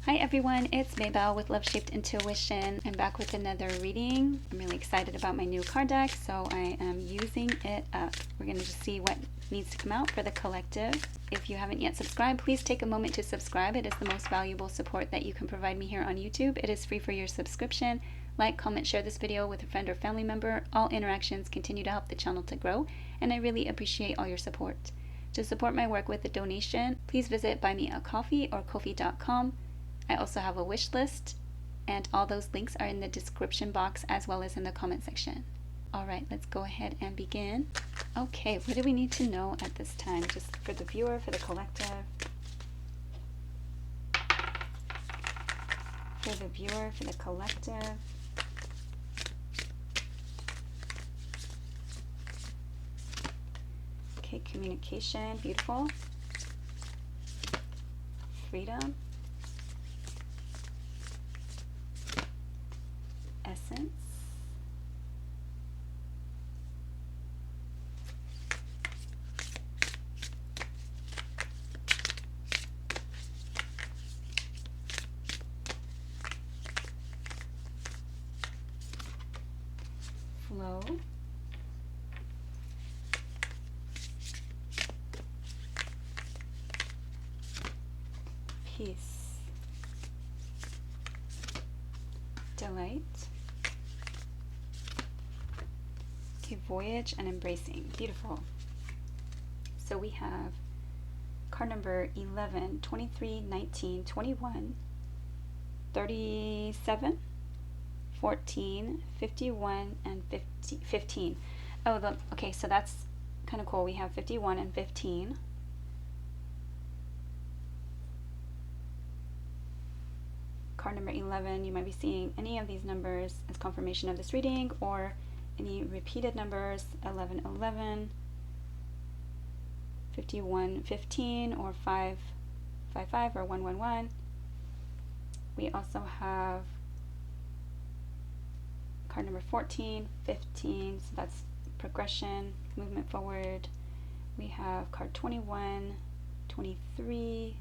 Hi everyone, it's Maybelle with Love Shaped Intuition. I'm back with another reading. I'm really excited about my new card deck, so I am using it up. We're going to just see what needs to come out for the collective. If you haven't yet subscribed, please take a moment to subscribe. It is the most valuable support that you can provide me here on YouTube. It is free for your subscription. Like, comment, share this video with a friend or family member. All interactions continue to help the channel to grow, and I really appreciate all your support. To support my work with a donation, please visit buymeacoffee or ko-fi.com. I also have a wish list, and all those links are in the description box as well as in the comment section. Alright, let's go ahead and begin. Okay, what do we need to know at this time? Just for the viewer, for the collective. For the viewer, for the collective. Okay, communication, beautiful. Freedom. Essence. Flow. Peace. Delight. Okay, voyage and embracing. Beautiful. So we have card number 11, 23, 19, 21, 37, 14, 51, and 15. Oh, okay, so that's kind of cool. We have 51 and 15. Card number 11, you might be seeing any of these numbers as confirmation of this reading, or any repeated numbers, 11, 11, 51, 15, or 5, 5, 5, or 1, 1, 1. We also have card number 14, 15, so that's progression, movement forward. We have card 21, 23,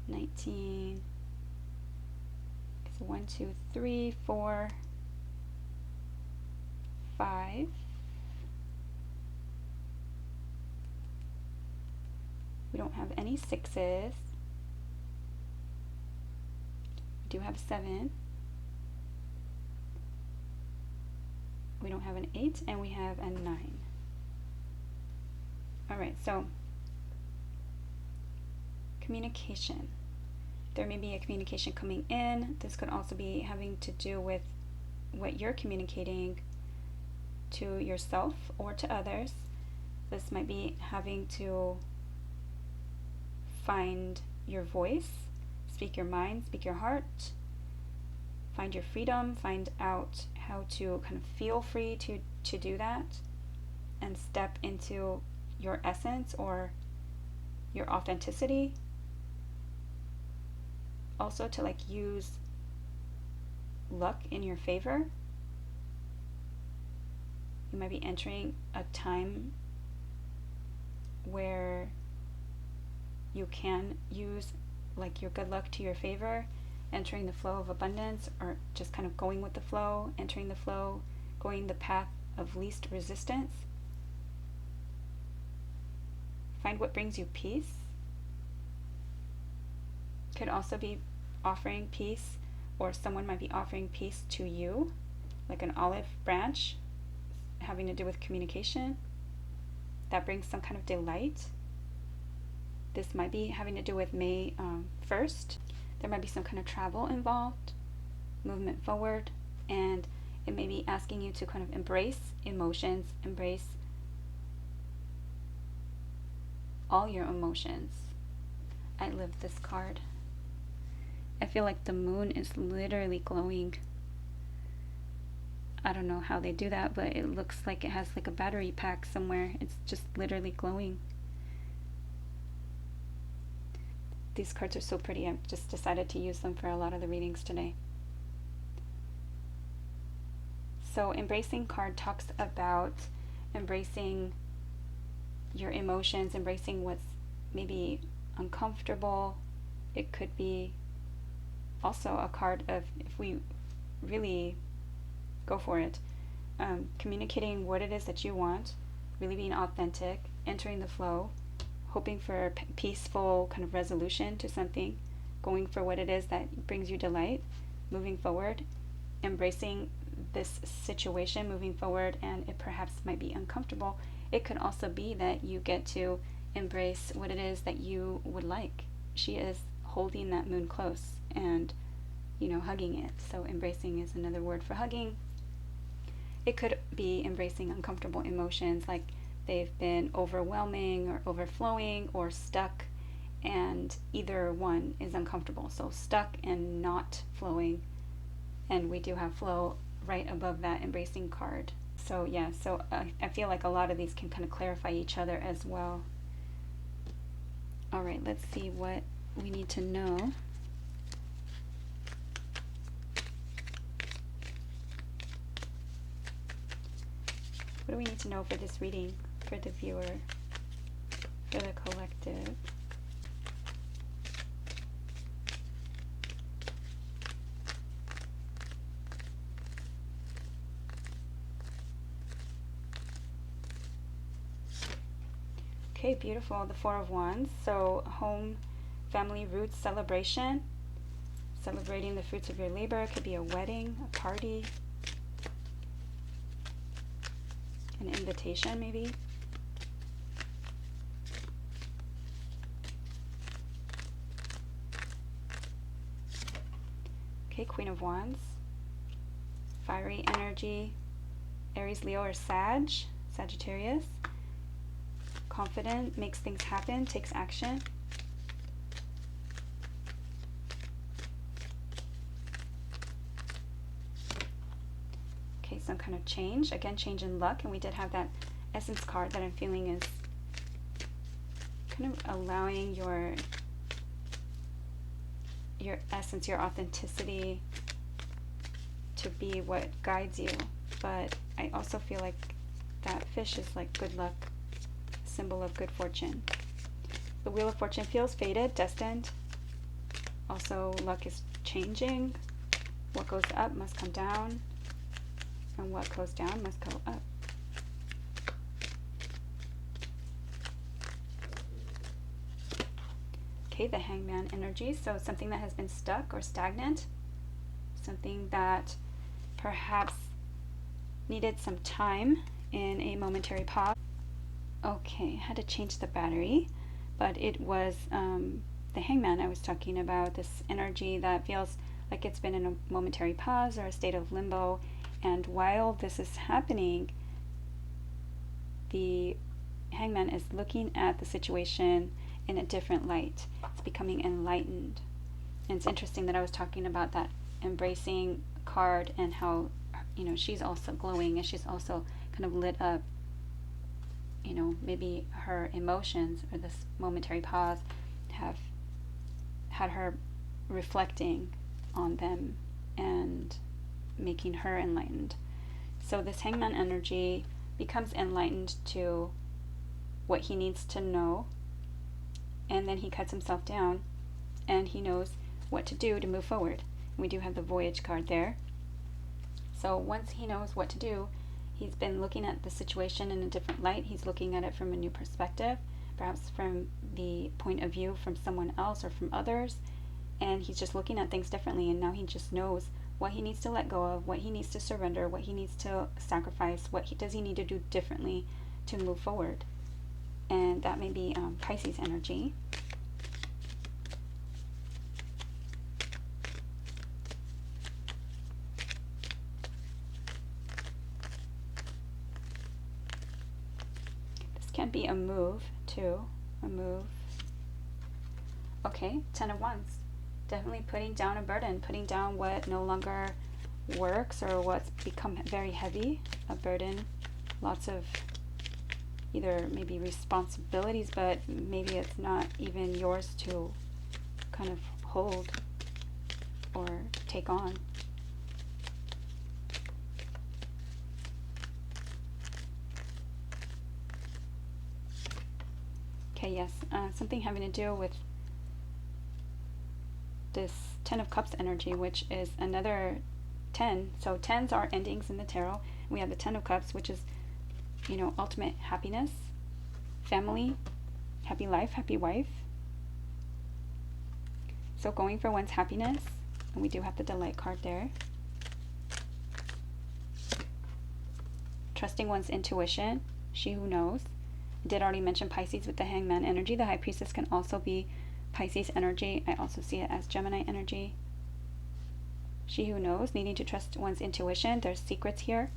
19, so 1, 2, 3, 4, 5. We don't have any 6s. We do have 7. We don't have an 8, and we have a 9. Alright, so communication. There may be a communication coming in. This could also be having to do with what you're communicating to yourself or to others. This might be having to find your voice, speak your mind, speak your heart, find your freedom, find out how to kind of feel free to do that, and step into your essence or your authenticity. Also to like use luck in your favor. You might be entering a time where you can use like your good luck to your favor, entering the flow of abundance, or just kind of going with the flow, entering the flow, going the path of least resistance. Find what brings you peace. Could also be offering peace, or someone might be offering peace to you, like an olive branch, having to do with communication. That brings some kind of delight. This might be having to do with May 1st. There might be some kind of travel involved, movement forward, and it may be asking you to kind of embrace emotions, embrace all your emotions. I love this card. I feel like the moon is literally glowing. I don't know how they do that, but it looks like it has like a battery pack somewhere. It's just literally glowing. These cards are so pretty. I've just decided to use them for a lot of the readings today. So embracing card talks about embracing your emotions, embracing what's maybe uncomfortable. It could be also a card of, if we really go for it, communicating what it is that you want, really being authentic, entering the flow, hoping for a peaceful kind of resolution to something, going for what it is that brings you delight, moving forward, embracing this situation, moving forward, and it perhaps might be uncomfortable. It could also be that you get to embrace what it is that you would like. She is holding that moon close and, hugging it. So embracing is another word for hugging. It could be embracing uncomfortable emotions, like they've been overwhelming or overflowing or stuck, and either one is uncomfortable. So stuck and not flowing, and we do have flow right above that embracing card. So yeah, I feel like a lot of these can kind of clarify each other as well. All right, let's see what we need to know. What do we need to know for this reading, for the viewer, for the collective? Okay, beautiful. The Four of Wands. So home, family, roots, celebration. Celebrating the fruits of your labor. It could be a wedding, a party, an invitation maybe. Okay, Queen of Wands. Fiery energy. Aries, Leo, or Sagittarius. Confident, makes things happen, takes action. Okay, some kind of change. Again, change in luck. And we did have that Essence card that I'm feeling is kind of allowing your essence, your authenticity to be what guides you. But I also feel like that fish is like good luck, symbol of good fortune. The Wheel of Fortune feels fated, destined. Also, luck is changing. What goes up must come down, and what goes down must go up. Okay, the Hangman energy. So something that has been stuck or stagnant, something that perhaps needed some time in a momentary pause. Okay, had to change the battery, but it was the Hangman I was talking about, this energy that feels like it's been in a momentary pause or a state of limbo. And while this is happening, the Hangman is looking at the situation in a different light. It's becoming enlightened. And it's interesting that I was talking about that embracing card and how, she's also glowing and she's also kind of lit up. Maybe her emotions or this momentary pause have had her reflecting on them and making her enlightened. So this Hangman energy becomes enlightened to what he needs to know, and then he cuts himself down and he knows what to do to move forward. We do have the Voyage card there. So once he knows what to do, he's been looking at the situation in a different light. He's looking at it from a new perspective, perhaps from the point of view from someone else or from others, and he's just looking at things differently. And now he just knows what he needs to let go of, what he needs to surrender, what he needs to sacrifice, does he need to do differently to move forward. And that may be Pisces energy. This can be a move too, a move. Okay, Ten of Wands. Definitely putting down a burden, putting down what no longer works or what's become very heavy, a burden, lots of either maybe responsibilities, but maybe it's not even yours to kind of hold or take on. Okay, yes, something having to do with this Ten of Cups energy, which is another 10. So 10s are endings in the tarot. We have the Ten of Cups, which is, you know, ultimate happiness, family, happy life, happy wife. So going for one's happiness, and we do have the Delight card there. Trusting one's intuition, she who knows. I did already mention Pisces with the Hangman energy. The High Priestess can also be Pisces energy. I also see it as Gemini energy. She who knows, needing to trust one's intuition. There's secrets here.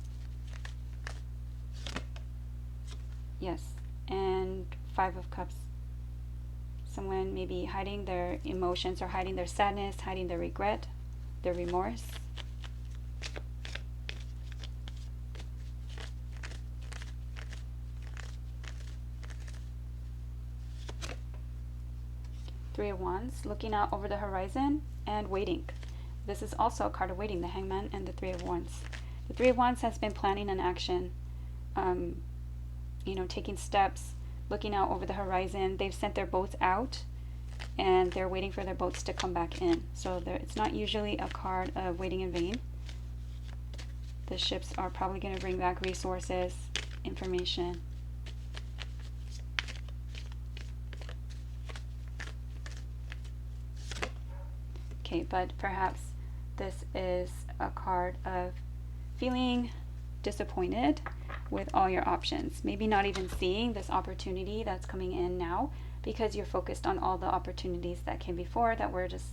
Yes, and Five of Cups. Someone maybe hiding their emotions or hiding their sadness, hiding their regret, their remorse. Three of Wands, looking out over the horizon and waiting. This is also a card of waiting, the Hangman and the Three of Wands. The Three of Wands has been planning an action, you know, taking steps, looking out over the horizon. They've sent their boats out and they're waiting for their boats to come back in. So it's not usually a card of waiting in vain. The ships are probably going to bring back resources, information. Okay, but perhaps this is a card of feeling disappointed with all your options. Maybe not even seeing this opportunity that's coming in now because you're focused on all the opportunities that came before that were just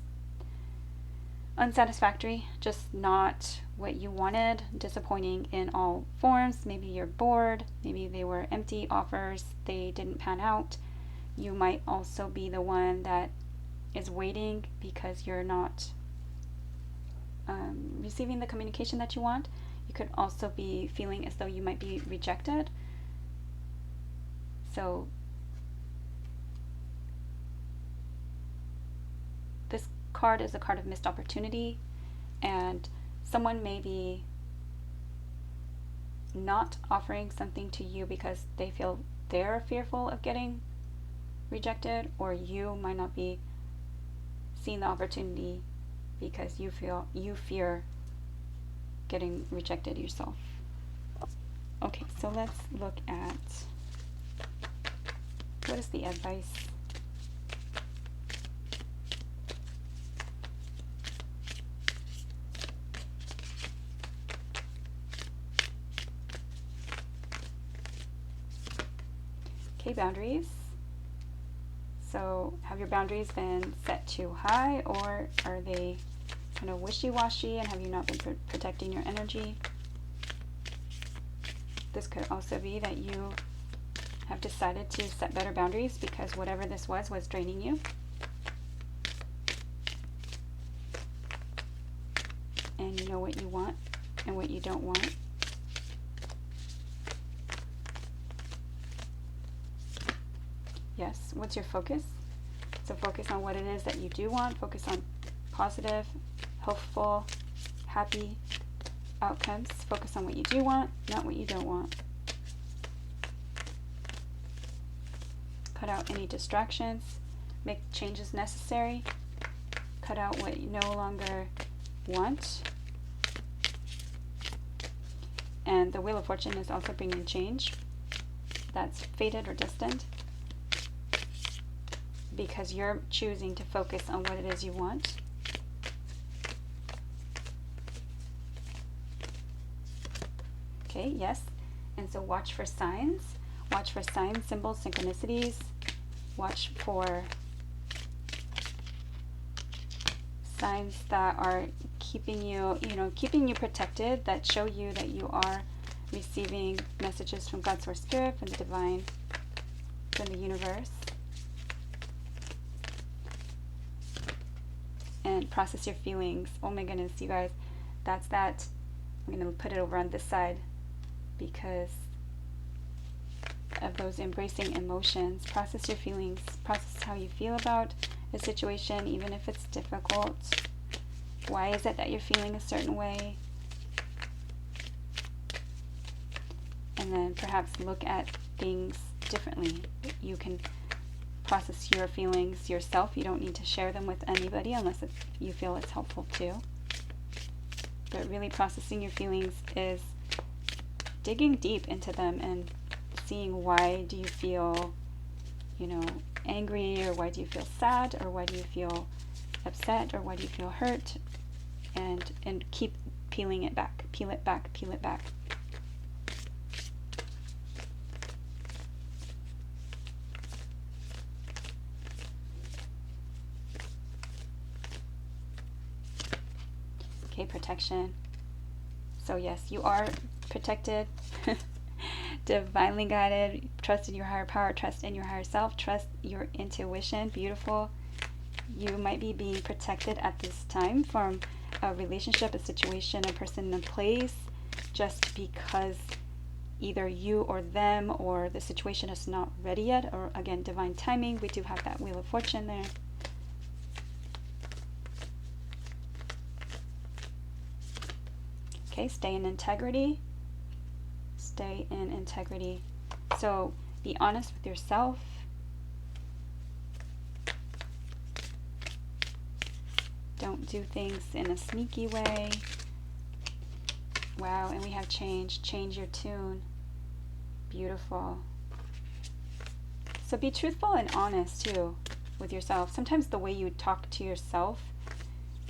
unsatisfactory, just not what you wanted, disappointing in all forms. Maybe you're bored, maybe they were empty offers, they didn't pan out. You might also be the one that is waiting because you're not receiving the communication that you want. You could also be feeling as though you might be rejected. So this card is a card of missed opportunity, and someone may be not offering something to you because they feel they're fearful of getting rejected, or you might not be seeing the opportunity because you fear getting rejected yourself. Okay, so let's look at what is the advice. Okay, boundaries. So have your boundaries been set too high, or are they kind of wishy-washy, and have you not been protecting your energy? This could also be that you have decided to set better boundaries because whatever this was draining you. And you know what you want and what you don't want. Yes, what's your focus? So focus on what it is that you do want. Focus on positive, hopeful, happy outcomes. Focus on what you do want, not what you don't want. Cut out any distractions. Make changes necessary. Cut out what you no longer want. And the Wheel of Fortune is also bringing change. That's fated or destined, because you're choosing to focus on what it is you want. Okay, yes. And so watch for signs. Watch for signs, symbols, synchronicities. Watch for signs that are keeping you, keeping you protected, that show you that you are receiving messages from God, Source, Spirit, from the divine, from the universe. And process your feelings. Oh my goodness, you guys, that's that. I'm going to put it over on this side because of those embracing emotions. Process your feelings. Process how you feel about a situation, even if it's difficult. Why is it that you're feeling a certain way? And then perhaps look at things differently. You can process your feelings yourself. You don't need to share them with anybody unless you feel it's helpful too. But really processing your feelings is digging deep into them and seeing, why do you feel, angry, or why do you feel sad, or why do you feel upset, or why do you feel hurt, and keep peeling it back, peel it back, peel it back. Okay, protection. So yes, you are protected, divinely guided. Trust in your higher power, trust in your higher self, trust your intuition. Beautiful. You might be being protected at this time from a relationship, a situation, a person, a place, just because either you or them or the situation is not ready yet, or again, divine timing. We do have that Wheel of Fortune there. Okay, stay in integrity. Stay in integrity. So be honest with yourself. Don't do things in a sneaky way. Wow, and we have change. Change your tune. Beautiful. So be truthful and honest too with yourself. Sometimes the way you talk to yourself,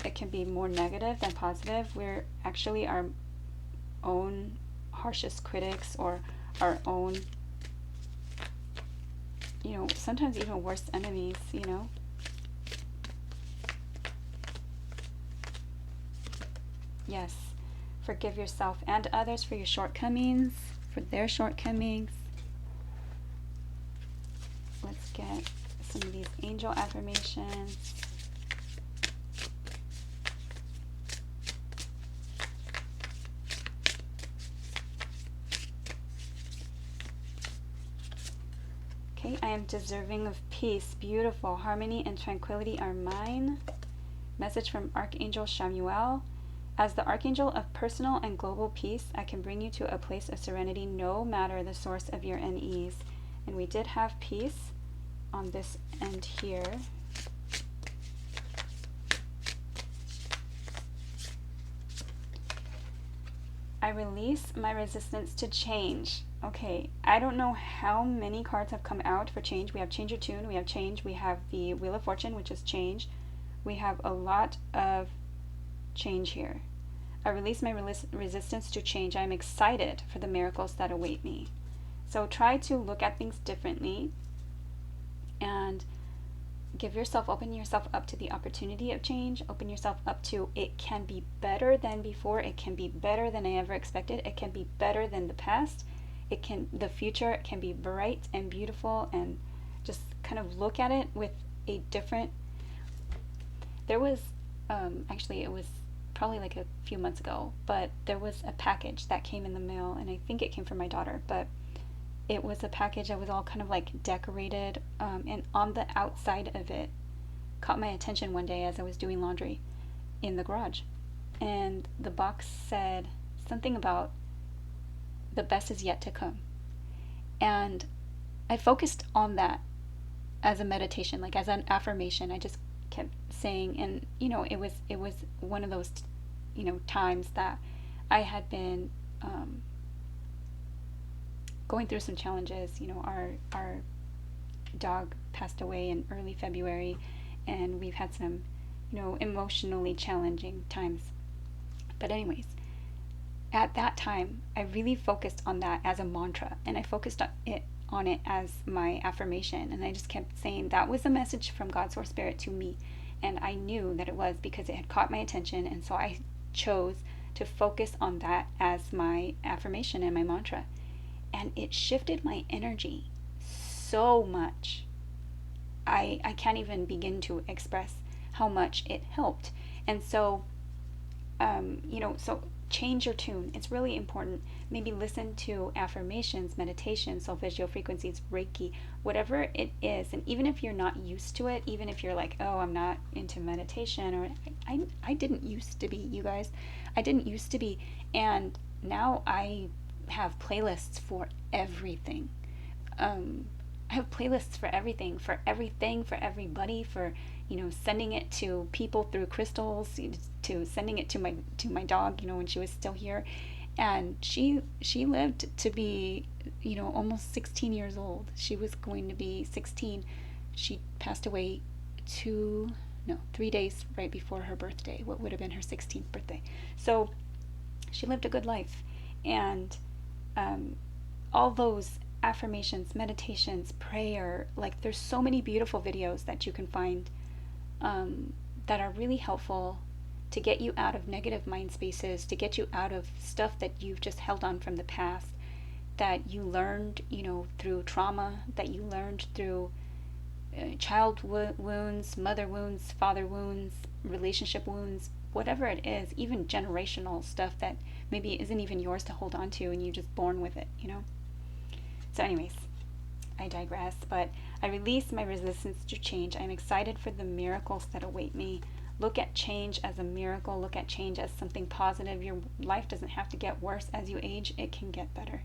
it can be more negative than positive. We're actually our own harshest critics, or our own, sometimes even worst enemies, Yes, forgive yourself and others for your shortcomings, for their shortcomings. Let's get some of these angel affirmations. Okay, I am deserving of peace. Beautiful. Harmony and tranquility are mine. Message from Archangel Chamuel. As the Archangel of personal and global peace, I can bring you to a place of serenity no matter the source of your unease. And we did have peace on this end here. I release my resistance to change. Okay, I don't know how many cards have come out for change. We have Change Your Tune, we have change, we have the Wheel of Fortune, which is change. We have a lot of change here. I release my resistance to change. I'm excited for the miracles that await me. So try to look at things differently and open yourself up to the opportunity of change. Open yourself up to, it can be better than before. It can be better than I ever expected. It can be better than the past. The future can be bright and beautiful, and just kind of look at it with a different. There was, actually it was probably like a few months ago, but there was a package that came in the mail, and I think it came from my daughter, but it was a package that was all kind of like decorated, and on the outside of it caught my attention one day as I was doing laundry in the garage. And the box said something about the best is yet to come. And I focused on that as a meditation, like as an affirmation. I just kept saying, and it was one of those times that I had been going through some challenges. Our dog passed away in early February, and we've had some emotionally challenging times. But anyways, at that time I really focused on that as a mantra, and I focused on it as my affirmation, and I just kept saying that was a message from God, Source, Spirit to me, and I knew that it was because it had caught my attention, and so I chose to focus on that as my affirmation and my mantra. And it shifted my energy so much. I can't even begin to express how much it helped. And so so change your tune. It's really important. Maybe listen to affirmations, meditation, solfeggio frequencies, Reiki, whatever it is. And even if you're not used to it, even if you're like, oh, I'm not into meditation, or I didn't used to be, you guys. I didn't used to be. And now I have playlists for everything. I have playlists for everything, for everybody, for, sending it to people through crystals, to sending it to my dog, when she was still here. And she lived to be, almost 16 years old. She was going to be 16. She passed away 3 days right before her birthday, what would have been her 16th birthday. So she lived a good life. And all those affirmations, meditations, prayer, like there's so many beautiful videos that you can find that are really helpful to get you out of negative mind spaces, to get you out of stuff that you've just held on from the past, that you learned, through trauma, that you learned through child wounds, mother wounds, father wounds, relationship wounds, whatever it is, even generational stuff that maybe isn't even yours to hold on to and you're just born with it, So anyways, I digress, but I release my resistance to change. I'm excited for the miracles that await me. Look at change as a miracle. Look at change as something positive. Your life doesn't have to get worse as you age. It can get better.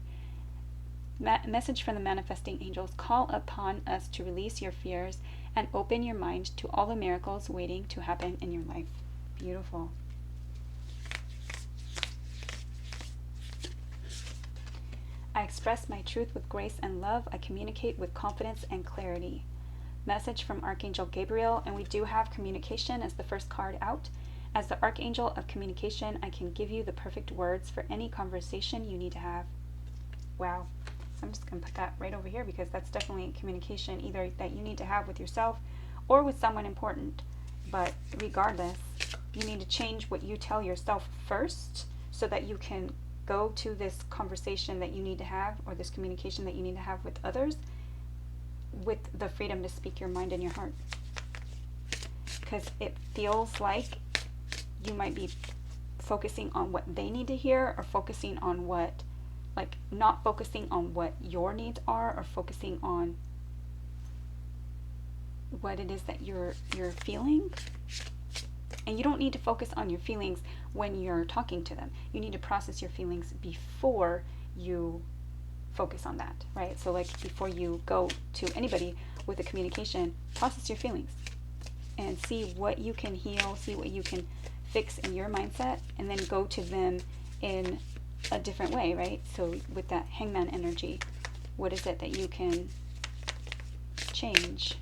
Message from the manifesting angels. Call upon us to release your fears and open your mind to all the miracles waiting to happen in your life. Beautiful. I express my truth with grace and love. I communicate with confidence and clarity. Message from Archangel Gabriel, and we do have communication as the first card out. As the Archangel of Communication, I can give you the perfect words for any conversation you need to have. Wow. So I'm just going to put that right over here because that's definitely communication, either that you need to have with yourself or with someone important. But regardless, you need to change what you tell yourself first so that you can go to this conversation that you need to have, or this communication that you need to have with others, with the freedom to speak your mind and your heart. Because it feels like you might be focusing on what they need to hear, or focusing on what, like, not focusing on what your needs are, or focusing on what it is that you're feeling. And you don't need to focus on your feelings when you're talking to them. You need to process your feelings before you focus on that, right? So like before you go to anybody with a communication, process your feelings and see what you can heal, see what you can fix in your mindset, and then go to them in a different way, right? So with that hangman energy, what is it that you can change?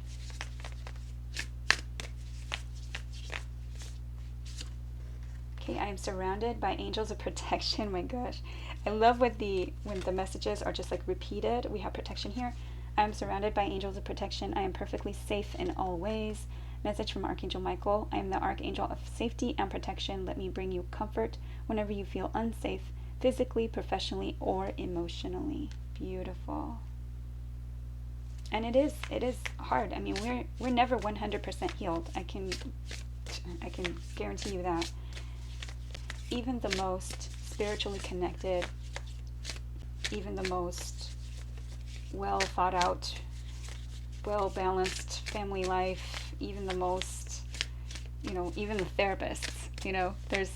Okay, I am surrounded by angels of protection. My gosh. I love when the messages are just like repeated. We have protection here. I am surrounded by angels of protection. I am perfectly safe in all ways. Message from Archangel Michael. I am the Archangel of safety and protection. Let me bring you comfort whenever you feel unsafe, physically, professionally, or emotionally. Beautiful. And it is hard. I mean, we're never 100% healed. I can guarantee you that. Even the most spiritually connected, even the most well thought out, well balanced family life, even the most, even the therapists, there's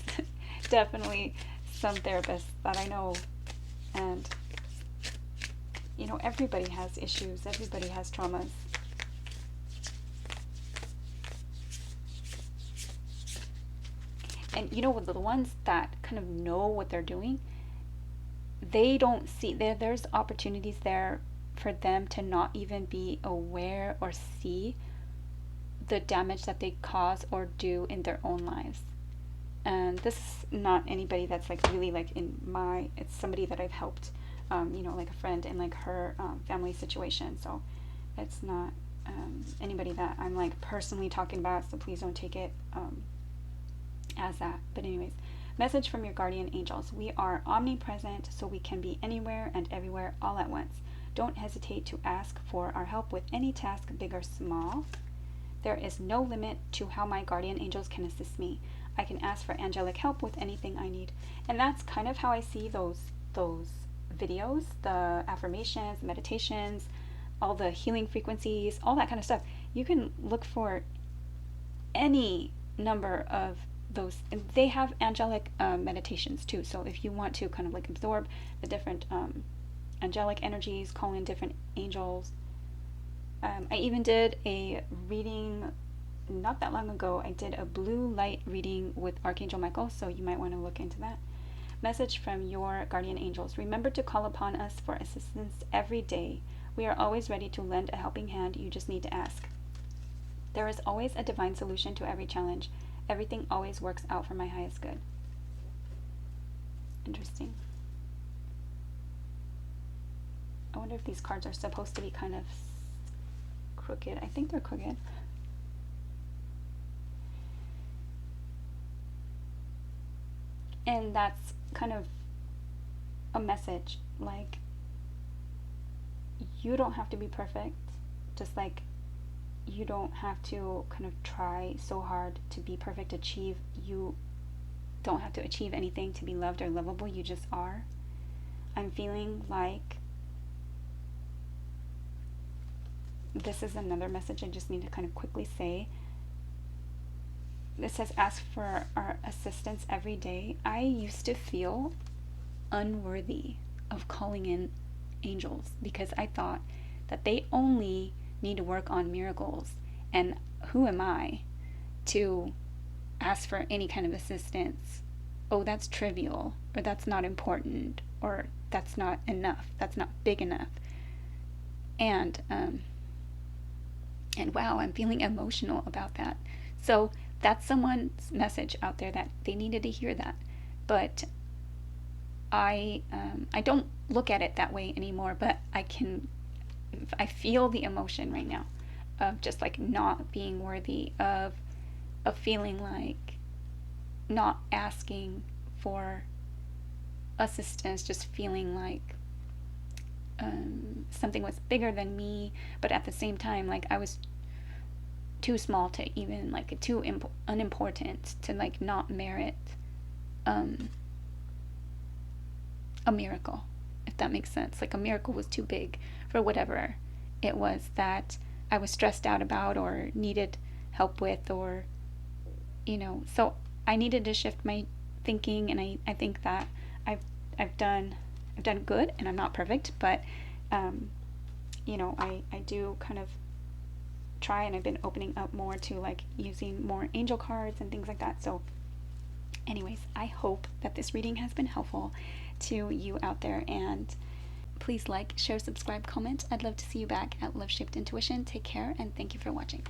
definitely some therapists that I know, and everybody has issues, everybody has traumas. And the ones that kind of know what they're doing, they don't see, there's opportunities there for them to not even be aware or see the damage that they cause or do in their own lives. And this is not anybody that's like really like it's somebody that I've helped, like a friend in like her family situation. So it's not anybody that I'm like personally talking about, so please don't take it as that. But anyways, message from your guardian angels. We are omnipresent, so we can be anywhere and everywhere all at once. Don't hesitate to ask for our help with any task, big or small. There is no limit to how my guardian angels can assist me. I can ask for angelic help with anything I need. And that's kind of how I see those videos, the affirmations, meditations, all the healing frequencies, all that kind of stuff. You can look for any number of those, and they have angelic meditations too. So if you want to kind of like absorb the different angelic energies, call in different angels, I even did a reading not that long ago. I did a blue light reading with Archangel Michael, so you might want to look into that. Message from your guardian angels. Remember to call upon us for assistance every day. We are always ready to lend a helping hand. You just need to ask. There is always a divine solution to every challenge. Everything always works out for my highest good. Interesting. I wonder if these cards are supposed to be kind of crooked. I think they're crooked. And that's kind of a message, like, you don't have to be perfect, just like you don't have to kind of try so hard to be perfect, you don't have to achieve anything to be loved or lovable. You just are. I'm feeling like this is another message I just need to kind of quickly say. It says ask for our assistance every day. I used to feel unworthy of calling in angels because I thought that they only need to work on miracles, and who am I to ask for any kind of assistance? Oh, that's trivial, or that's not important, or that's not enough, that's not big enough. And wow, I'm feeling emotional about that. So that's someone's message out there that they needed to hear that. But I don't look at it that way anymore, but I feel the emotion right now of just like not being worthy, of feeling like not asking for assistance, just feeling like something was bigger than me, but at the same time, like I was too small to even, like, too unimportant to like not merit a miracle, if that makes sense. Like a miracle was too big for whatever it was that I was stressed out about or needed help with, or so I needed to shift my thinking, and I think that I've done good, and I'm not perfect, but I do kind of try, and I've been opening up more to like using more angel cards and things like that. So anyways, I hope that this reading has been helpful to you out there, and please like, share, subscribe, comment. I'd love to see you back at Love Shaped Intuition. Take care, and thank you for watching.